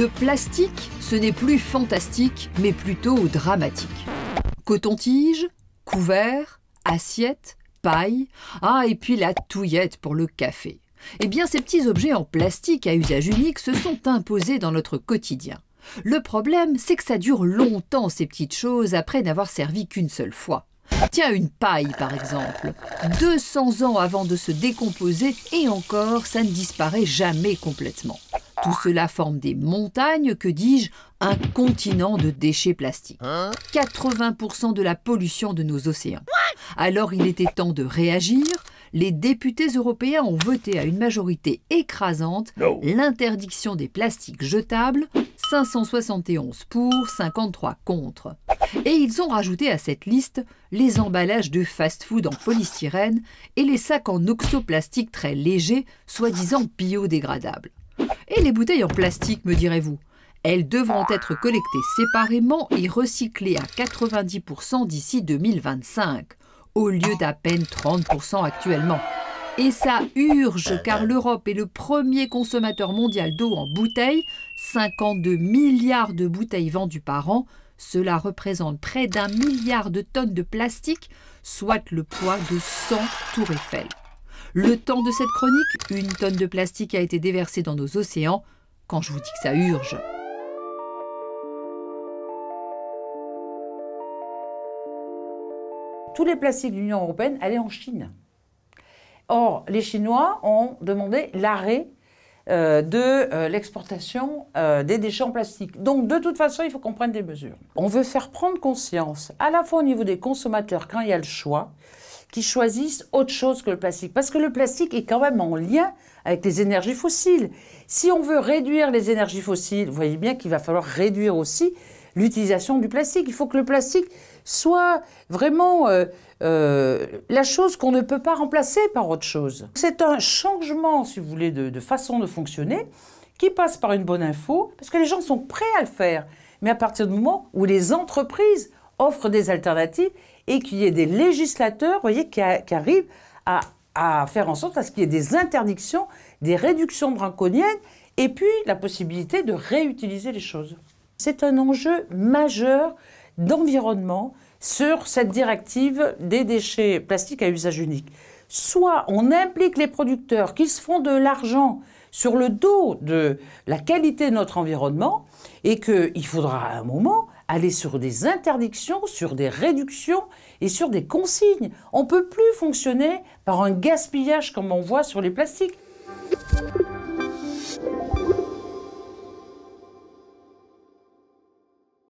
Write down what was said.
Le plastique, ce n'est plus fantastique, mais plutôt dramatique. Coton-tige, couverts, assiettes, paille, et puis la touillette pour le café. Eh bien, ces petits objets en plastique à usage unique se sont imposés dans notre quotidien. Le problème, c'est que ça dure longtemps, ces petites choses, après n'avoir servi qu'une seule fois. Tiens, une paille, par exemple. 200 ans avant de se décomposer, et encore, ça ne disparaît jamais complètement. Tout cela forme des montagnes, que dis-je, un continent de déchets plastiques. 80% de la pollution de nos océans. Alors il était temps de réagir. Les députés européens ont voté à une majorité écrasante l'interdiction des plastiques jetables, 571 pour, 53 contre. Et ils ont rajouté à cette liste les emballages de fast-food en polystyrène et les sacs en oxoplastique très légers, soi-disant biodégradables. Et les bouteilles en plastique, me direz-vous? Elles devront être collectées séparément et recyclées à 90% d'ici 2025. Au lieu d'à peine 30% actuellement. Et ça urge car l'Europe est le premier consommateur mondial d'eau en bouteilles, 52 milliards de bouteilles vendues par an, cela représente près d'1 milliard de tonnes de plastique, soit le poids de 100 tours Eiffel. Le temps de cette chronique, 1 tonne de plastique a été déversée dans nos océans, quand je vous dis que ça urge. Tous les plastiques de l'Union européenne allaient en Chine. Or, les Chinois ont demandé l'arrêt de l'exportation des déchets en plastique. Donc, de toute façon, il faut qu'on prenne des mesures. On veut faire prendre conscience, à la fois au niveau des consommateurs, quand il y a le choix, qui choisissent autre chose que le plastique. Parce que le plastique est quand même en lien avec les énergies fossiles. Si on veut réduire les énergies fossiles, vous voyez bien qu'il va falloir réduire aussi l'utilisation du plastique. Il faut que le plastique soit vraiment la chose qu'on ne peut pas remplacer par autre chose. C'est un changement, si vous voulez, de façon de fonctionner qui passe par une bonne info, parce que les gens sont prêts à le faire. Mais à partir du moment où les entreprises offrent des alternatives et qu'il y ait des législateurs, vous voyez, qui arrivent à faire en sorte à ce qu'il y ait des interdictions, des réductions draconiennes et puis la possibilité de réutiliser les choses. C'est un enjeu majeur d'environnement sur cette directive des déchets plastiques à usage unique. Soit on implique les producteurs qui se font de l'argent sur le dos de la qualité de notre environnement et qu'il faudra à un moment aller sur des interdictions, sur des réductions et sur des consignes. On ne peut plus fonctionner par un gaspillage comme on voit sur les plastiques.